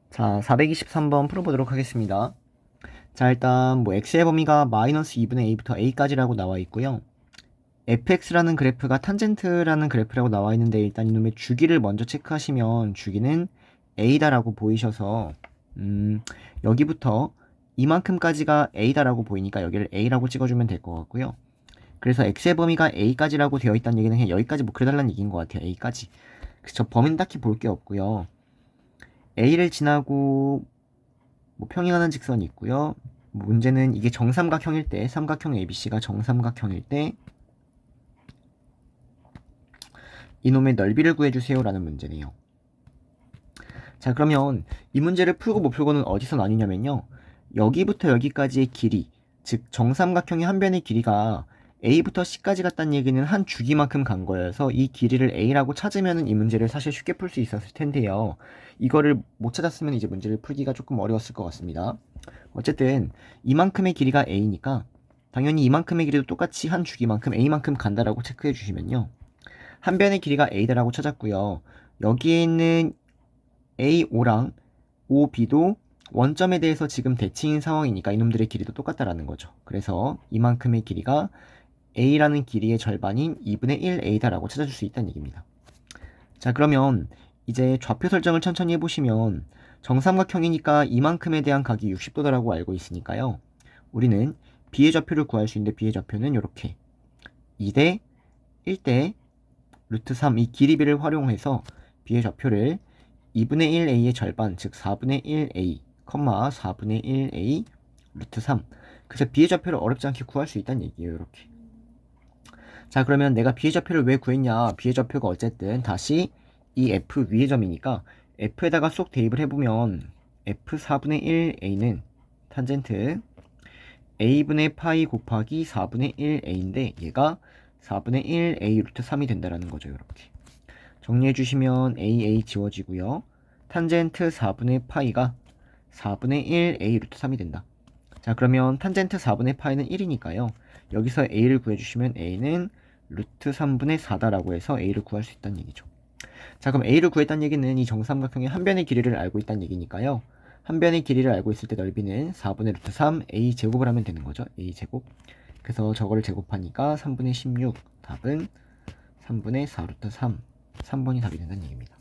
자, 423번 풀어보도록 하겠습니다. 자, 일단 뭐 x의 범위가 마이너스 2분의 a부터 a까지라고 나와 있고요. fx라는 그래프가 탄젠트라는 그래프라고 나와 있는데 일단 이놈의 주기를 먼저 체크하시면 주기는 a다라고 보이셔서 여기부터 이만큼까지가 a다라고 보이니까 여기를 a라고 찍어주면 될 것 같고요. 그래서 x의 범위가 a까지라고 되어 있다는 얘기는 그냥 여기까지 뭐 그려달라는 얘기인 것 같아요. a까지. 그래서 범위는 딱히 볼 게 없고요. a를 지나고 뭐 평행하는 직선이 있고요. 문제는 이게 정삼각형일 때, 삼각형 ABC가 정삼각형일 때 이놈의 넓이를 구해주세요 라는 문제네요. 자, 그러면 이 문제를 풀고 못 풀고는 어디서 나뉘냐면요. 여기부터 여기까지의 길이, 즉 정삼각형의 한 변의 길이가 A부터 C까지 갔다는 얘기는 한 주기만큼 간 거여서 이 길이를 A라고 찾으면 이 문제를 사실 쉽게 풀 수 있었을 텐데요. 이거를 못 찾았으면 이제 문제를 풀기가 조금 어려웠을 것 같습니다. 어쨌든 이만큼의 길이가 A니까 당연히 이만큼의 길이도 똑같이 한 주기만큼 A만큼 간다라고 체크해 주시면요. 한 변의 길이가 A다라고 찾았고요. 여기에 있는 A5랑 OB도 원점에 대해서 지금 대칭인 상황이니까 이놈들의 길이도 똑같다라는 거죠. 그래서 이만큼의 길이가 A라는 길이의 절반인 2분의 1 A다라고 찾아줄 수 있다는 얘기입니다. 자, 그러면 이제 좌표 설정을 천천히 해보시면 정삼각형이니까 이만큼에 대한 각이 60도다라고 알고 있으니까요. 우리는 B의 좌표를 구할 수 있는데 B의 좌표는 이렇게 2대 1대 루트 3 이 길이비를 활용해서 B의 좌표를 2분의 1a의 절반, 즉 4분의 1a, 4분의 1a, 루트 3. 그래서 B의 좌표를 어렵지 않게 구할 수 있다는 얘기예요, 이렇게. 자, 그러면 내가 B의 좌표를 왜 구했냐? B의 좌표가 어쨌든 다시 이 F 위의 점이니까 F에다가 쏙 대입을 해보면 F 4분의 1a는 탄젠트 a분의 파이 곱하기 4분의 1a인데 얘가 4분의 1a 루트 3이 된다라는 거죠, 이렇게. 정리해 주시면 a 지워지고요. 탄젠트 4분의 파이가 4분의 1a 루트 3이 된다. 자, 그러면 탄젠트 4분의 파이는 1이니까요. 여기서 a를 구해주시면 a는 루트 3분의 4다라고 해서 a를 구할 수 있다는 얘기죠. 자, 그럼 a를 구했다는 얘기는 이 정삼각형의 한 변의 길이를 알고 있다는 얘기니까요. 한 변의 길이를 알고 있을 때 넓이는 4분의 루트 3 a 제곱을 하면 되는 거죠. a 제곱. 그래서 저거를 제곱하니까 3분의 16 답은 3분의 4 루트 3 3번이 답이 된다는 얘기입니다.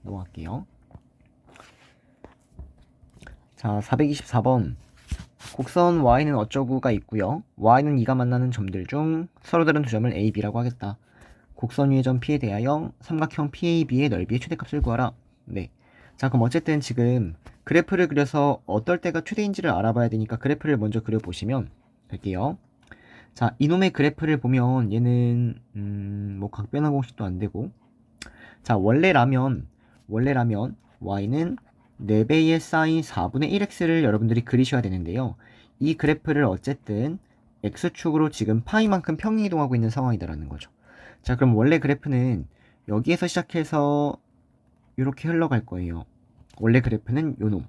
넘어갈게요. 자, 424번. 곡선 y는 어쩌구가 있고요. y는 2가 만나는 점들 중 서로 다른 두 점을 a, b라고 하겠다. 곡선 위의 점 p에 대하여 삼각형 PAB의 넓이의 최대값을 구하라. 네. 자, 그럼 어쨌든 지금 그래프를 그려서 어떨 때가 최대인지를 알아봐야 되니까 그래프를 먼저 그려보시면 될게요. 자, 이놈의 그래프를 보면 얘는 뭐 각변화 공식도 안 되고, 자, 원래라면 y는 4배의 사인 4분의 1x를 여러분들이 그리셔야 되는데요. 이 그래프를 어쨌든 x축으로 지금 파이만큼 평행이동하고 있는 상황이다라는 거죠. 자, 그럼 원래 그래프는 여기에서 시작해서 이렇게 흘러갈 거예요. 원래 그래프는 요놈.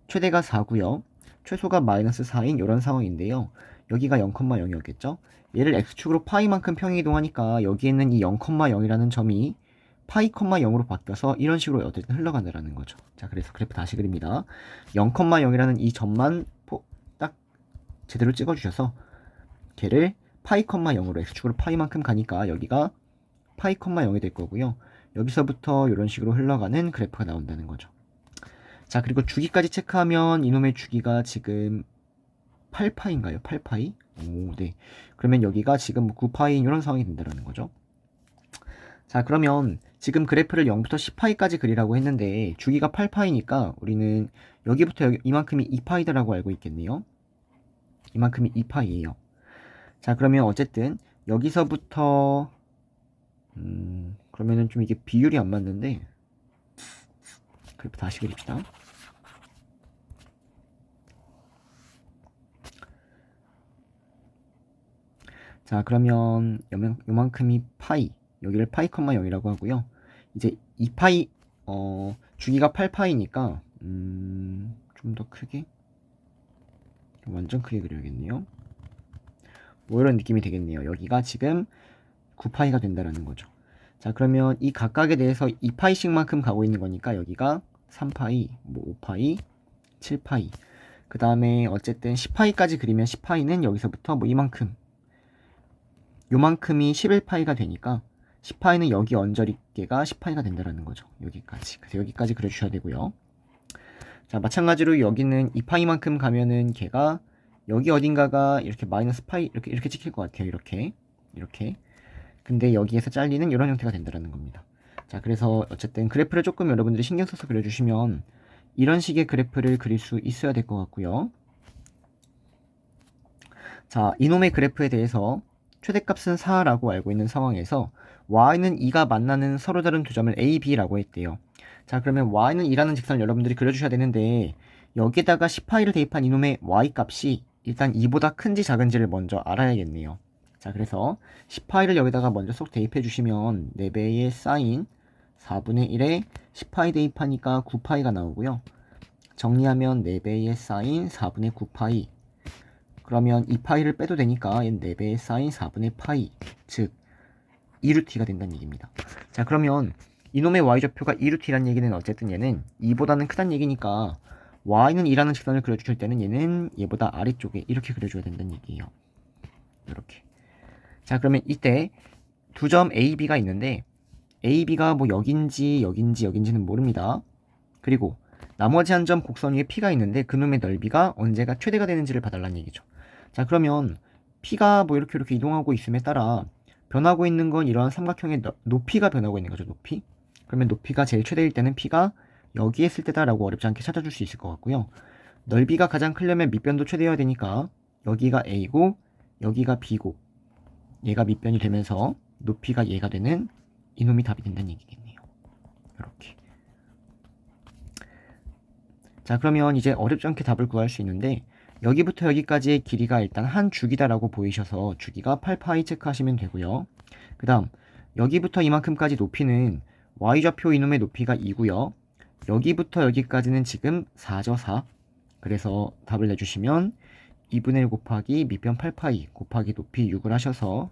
최대가 4고요. 최소가 마이너스 4인 이런 상황인데요. 여기가 0,0이었겠죠? 얘를 x축으로 파이만큼 평행이동하니까 여기에 있는 이 0,0이라는 점이 파이, 0으로 바뀌어서 이런 식으로 어쨌든 흘러간다라는 거죠. 자, 그래서 그래프 다시 그립니다. 0,0이라는 이 점만 딱 제대로 찍어주셔서 걔를 파이, 0으로 x축으로 파이만큼 가니까 여기가 파이, 0이 될 거고요. 여기서부터 이런 식으로 흘러가는 그래프가 나온다는 거죠. 자, 그리고 주기까지 체크하면 이놈의 주기가 지금 8파인가요? 8파이? 오, 네. 그러면 여기가 지금 9파이인 이런 상황이 된다는 거죠. 자, 그러면 지금 그래프를 0부터 10파이까지 그리라고 했는데 주기가 8파이니까 우리는 여기부터 이만큼이 2파이다라고 알고 있겠네요. 이만큼이 2파이예요. 자, 그러면 어쨌든 여기서부터 그러면은 좀 이게 비율이 안 맞는데 그래프 다시 그립시다. 자, 그러면 요만큼이 파이, 여기를 파이, 0이라고 하고요. 이제 2파이, 주기가 8파이니까 좀 더 크게, 완전 크게 그려야겠네요. 뭐 이런 느낌이 되겠네요. 여기가 지금 9파이가 된다라는 거죠. 자, 그러면 이 각각에 대해서 2파이씩만큼 가고 있는 거니까 여기가 3파이, 뭐 5파이, 7파이. 그 다음에 어쨌든 10파이까지 그리면 10파이는 여기서부터 뭐 이만큼, 요만큼이 11파이가 되니까 10파이는 여기 언저리께가 10파이가 된다라는 거죠. 여기까지. 그래서 여기까지 그려주셔야 되고요. 자, 마찬가지로 여기는 2파이만큼 가면은 걔가 여기 어딘가가 이렇게 마이너스 파이 이렇게 찍힐 것 같아요. 이렇게. 근데 여기에서 잘리는 이런 형태가 된다라는 겁니다. 자, 그래서 어쨌든 그래프를 조금 여러분들이 신경 써서 그려주시면 이런 식의 그래프를 그릴 수 있어야 될 것 같고요. 자, 이놈의 그래프에 대해서 최대값은 4라고 알고 있는 상황에서 y는 2가 만나는 서로 다른 두 점을 a, b라고 했대요. 자, 그러면 y는 2라는 직선을 여러분들이 그려주셔야 되는데 여기에다가 10파이를 대입한 이놈의 y 값이 일단 2보다 큰지 작은지를 먼저 알아야겠네요. 자, 그래서 10파이를 여기다가 먼저 쏙 대입해 주시면 4배의 사인 4분의 1에 10파이 대입하니까 9파이가 나오고요. 정리하면 4배의 사인 4분의 9파이. 그러면 2파이를 빼도 되니까 얘는 4배의 사인 4분의 파이, 즉 2루트가 된다는 얘기입니다. 자, 그러면 이놈의 y좌표가 2루트라는 얘기는 어쨌든 얘는 2보다는 크다는 얘기니까 y는 2라는 직선을 그려주실 때는 얘는 얘보다 아래쪽에 이렇게 그려줘야 된다는 얘기예요. 이렇게. 자, 그러면 이때 두 점 A, B가 있는데 A, B가 뭐 여긴지는 모릅니다. 그리고 나머지 한 점 곡선 위에 P가 있는데 그놈의 넓이가 언제가 최대가 되는지를 봐달라는 얘기죠. 자, 그러면 P가 뭐 이렇게 이동하고 있음에 따라 변하고 있는 건 이러한 삼각형의 높이가 변하고 있는 거죠. 높이. 그러면 높이가 제일 최대일 때는 P가 여기에 있을 때다라고 어렵지 않게 찾아줄 수 있을 것 같고요. 넓이가 가장 크려면 밑변도 최대여야 되니까 여기가 A고 여기가 B고 얘가 밑변이 되면서 높이가 얘가 되는 이놈이 답이 된다는 얘기겠네요. 이렇게. 자, 그러면 이제 어렵지 않게 답을 구할 수 있는데 여기부터 여기까지의 길이가 일단 한 주기다라고 보이셔서 주기가 8파이 체크하시면 되고요. 그 다음 여기부터 이만큼까지 높이는 y좌표 이놈의 높이가 2고요. 여기부터 여기까지는 지금 4죠. 4. 그래서 답을 내주시면 2분의 1 곱하기 밑변 8파이 곱하기 높이 6을 하셔서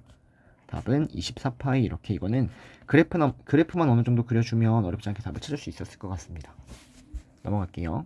답은 24파이. 이렇게. 이거는 그래프만 어느 정도 그려주면 어렵지 않게 답을 찾을 수 있었을 것 같습니다. 넘어갈게요.